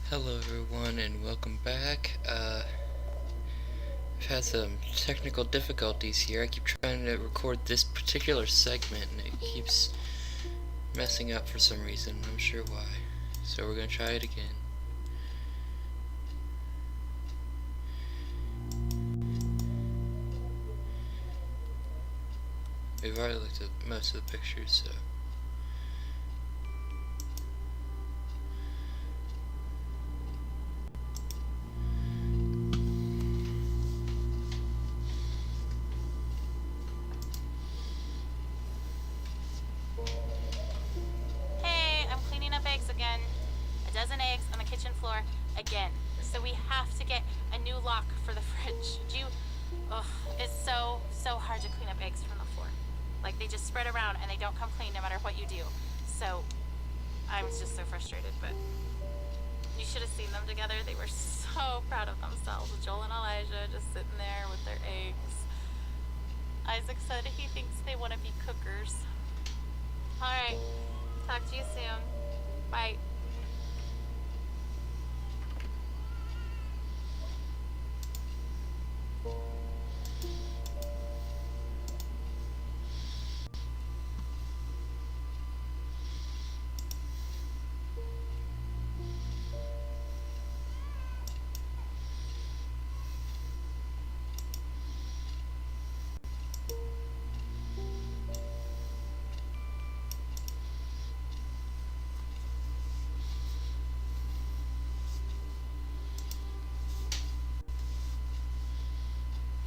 Hello everyone and welcome back. I've had some technical difficulties here. I keep trying to record this particular segment and it keeps messing up for some reason. I'm not sure why. So we're gonna try it again. We've already looked at most of the pictures, so Hey, I'm cleaning up eggs again. A dozen eggs on the kitchen floor again. So we have to get a new lock for the fridge. Ugh, it's so hard to clean up eggs from the floor. Like they just spread around and they don't come clean no matter what you do. So I was just so frustrated, but you should have seen them together. They were so proud of themselves. Joel and Elijah just sitting there with their eggs. Isaac said he thinks they want to be cookers. Alright, talk to you soon. Bye.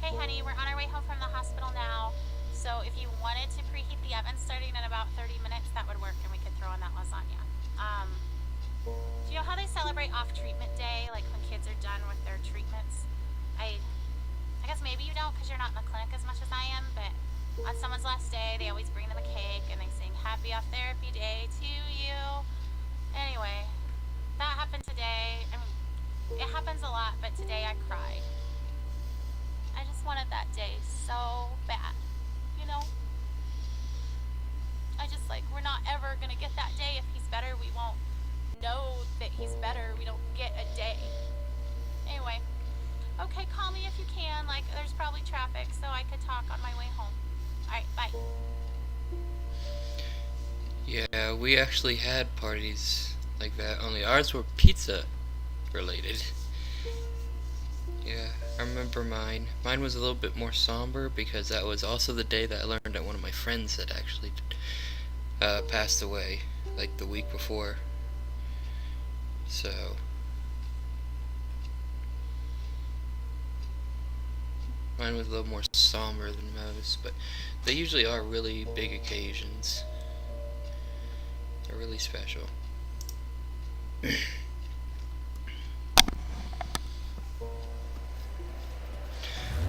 Hey honey, we're on our way home from the hospital now. So if you wanted to preheat the oven starting in about 30 minutes, that would work and we could throw in that lasagna. Do you know how they celebrate off treatment day, like when kids are done with their treatments? I guess maybe you don't because you're not in the clinic as much as I am, but on someone's last day, they always bring them a cake and they sing happy off therapy day to you. Anyway, that happened today. I mean, it happens a lot, but today I cried. I just wanted that day so bad, you know? We're not ever gonna get that day. If he's better, we won't know that he's better. We don't get a day. Anyway, okay, call me if you can. Like, there's probably traffic, so I could talk on my way home. Alright, bye. yeah, we actually had parties like that, only ours were pizza related. Yeah, I remember mine. Mine was a little bit more somber because that was also the day that I learned that one of my friends had actually passed away, like the week before. So, mine was a little more somber than most, but they usually are really big occasions. They're really special.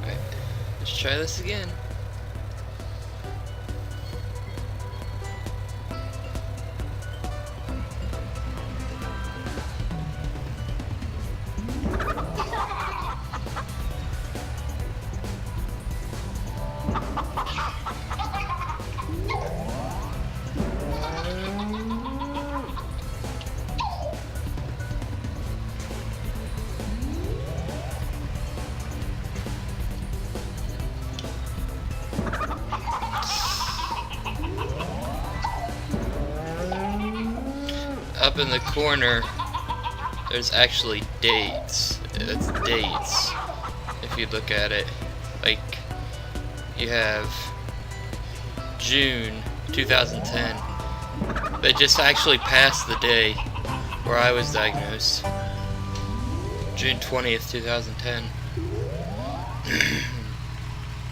Alright, let's try this again. Up in the corner, there's actually dates. It's dates. If you look at it, like you have June 2010. They just actually passed the day where I was diagnosed. June 20th, 2010.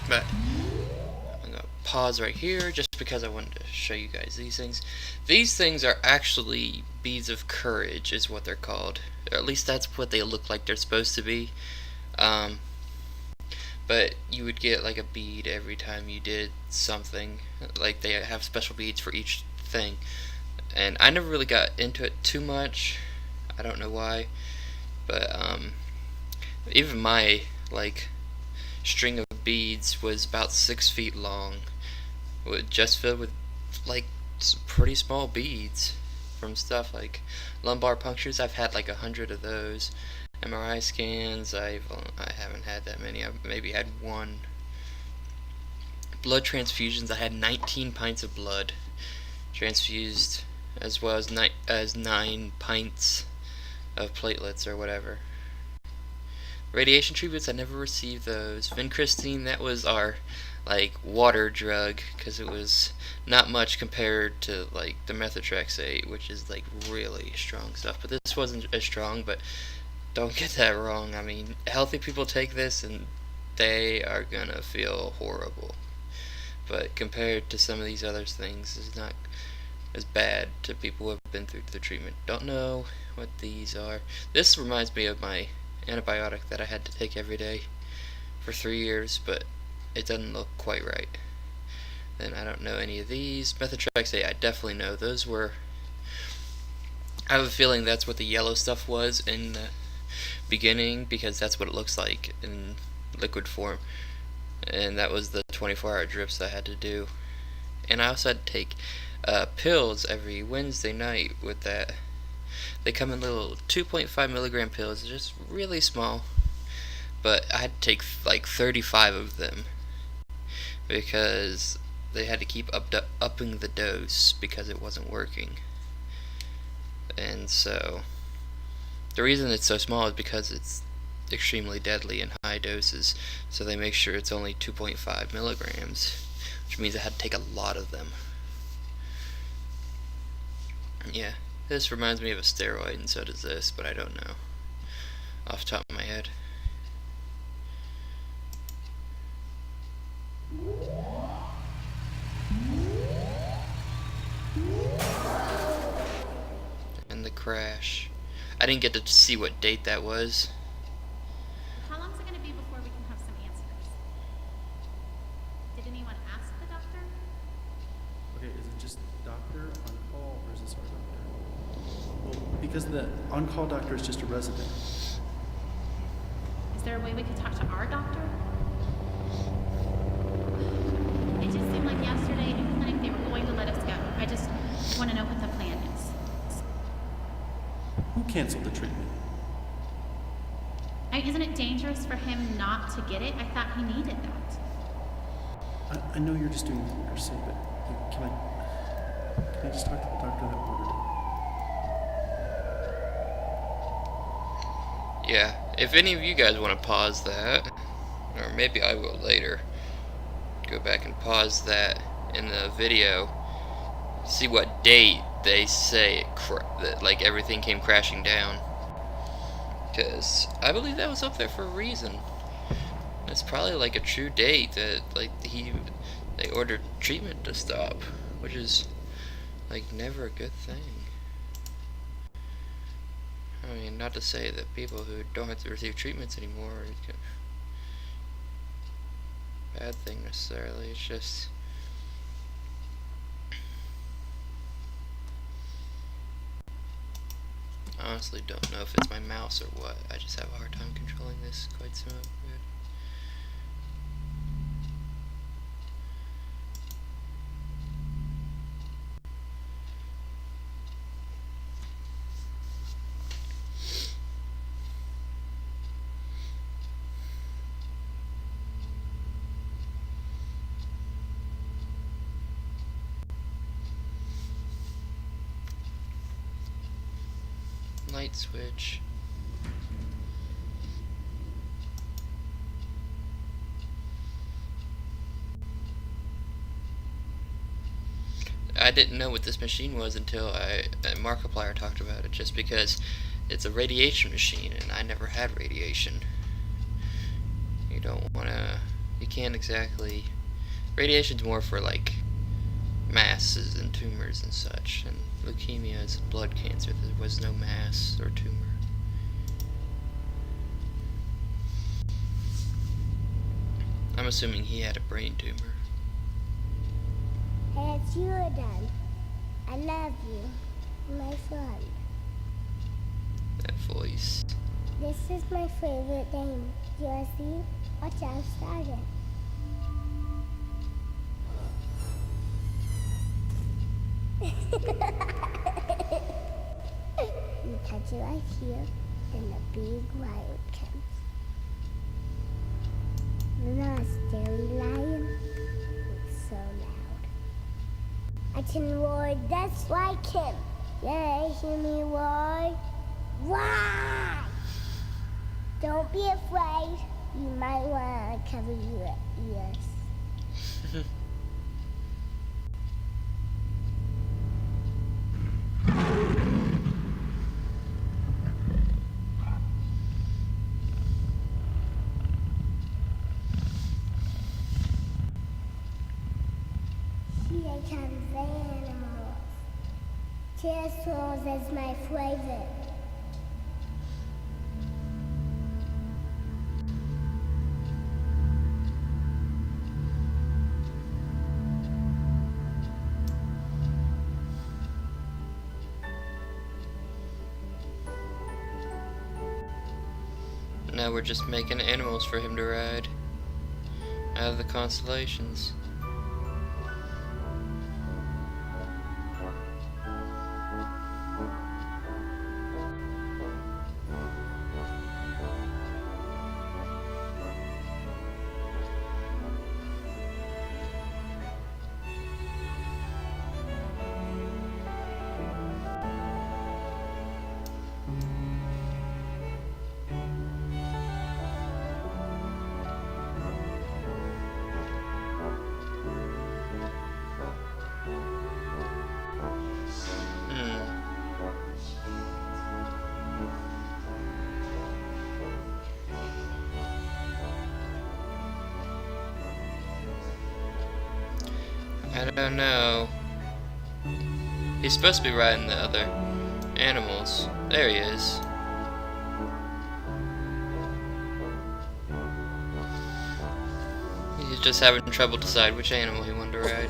But I'm gonna pause right here just because I wanted to show you guys these things. These things are actually beads of courage, is what they're called. Or at least that's what they look like they're supposed to be. But you would get like a bead every time you did something. Like they have special beads for each thing. And I never really got into it too much. I don't know why. But even my like string of beads was about 6 feet long, just filled with like pretty small beads. from stuff like lumbar punctures. I've had like 100 of those. MRI scans, I haven't had that many. I've maybe had one. Blood transfusions, I had 19 pints of blood transfused, as well as 9 pints of platelets or whatever. Radiation treatments, I never received those. Vincristine, that was our like water drug, because it was not much compared to like the methotrexate, which is like really strong stuff. But this wasn't as strong. But don't get that wrong. I mean, healthy people take this and they are gonna feel horrible. But compared to some of these other things, it's not as bad to people who have been through the treatment. Don't know what these are. This reminds me of my antibiotic that I had to take every day for 3 years, but it doesn't look quite right. Then I don't know any of these. Methotrexate, I definitely know. Those were... I have a feeling that's what the yellow stuff was in the beginning, because that's what it looks like in liquid form. And that was the 24-hour drips that I had to do. And I also had to take pills every Wednesday night with that. They come in little 2.5 milligram pills, just really small. But I had to take like 35 of them because they had to keep upping the dose because it wasn't working. And so the reason it's so small is because it's extremely deadly in high doses, so they make sure it's only 2.5 milligrams, which means I had to take a lot of them. Yeah, this reminds me of a steroid, and so does this, but I don't know off the top of my head. And the crash. I didn't get to see what date that was. How long is it going to be before we can have some answers? Did anyone ask the doctor? Okay, is it just doctor on call, or is this our doctor? Well, because the on-call doctor is just a resident. Is there a way we could talk to our doctor? It just seemed like yesterday in clinic they were going to let us go. I just want to know what the plan is. Who canceled the treatment? Isn't it dangerous for him not to get it? I thought he needed that. I know you're just doing what you're saying, but can I just talk to the doctor that ordered it? Yeah, if any of you guys want to pause that, or maybe I will later, go back and pause that in the video, see what date they say that like everything came crashing down, because I believe that was up there for a reason. It's probably like a true date that like they ordered treatment to stop, which is like never a good thing. I mean, not to say that people who don't have to receive treatments anymore are a bad thing necessarily. It's just I honestly don't know if it's my mouse or what. I just have a hard time controlling this quite so good. Light switch. I didn't know what this machine was until Markiplier talked about it, just because it's a radiation machine and I never had radiation. You don't wanna, you can't exactly, radiation's more for like masses and tumors and such, and leukemia is blood cancer. There was no mass or tumor. I'm assuming he had a brain tumor. Hey, it's Jordan. I love you, my friend. That voice. This is my favorite game. Jersey or Charles Stargate. touch it right here, and the big lion comes. The scary lion is so loud. I can roar just like him. Yeah, hear me roar. Roar! Don't be afraid. You might want to cover your ears. Here comes the animals. Pterosaurs is my favorite. Now we're just making animals for him to ride out of the constellations. I don't know. He's supposed to be riding the other animals. There he is. He's just having trouble deciding which animal he wanted to ride.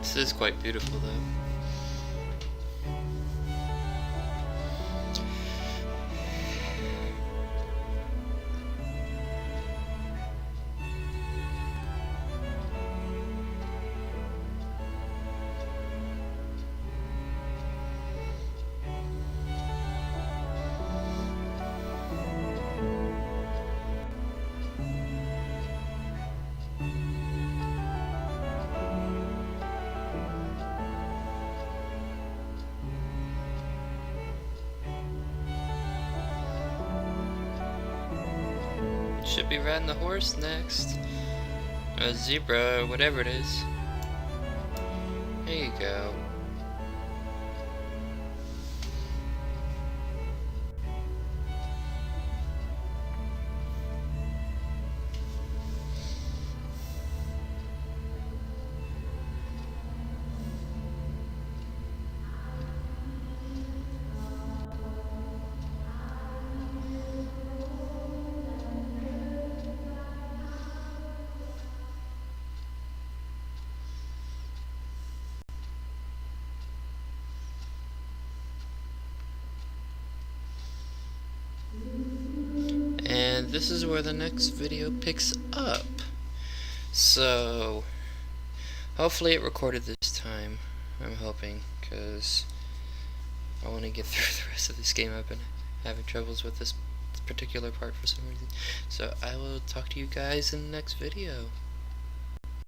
This is quite beautiful though. Should be riding the horse next. Or a zebra, or whatever it is. There you go. And this is where the next video picks up. So, hopefully it recorded this time. I'm hoping, because I want to get through the rest of this game. I've been having troubles with this particular part for some reason. So, I will talk to you guys in the next video.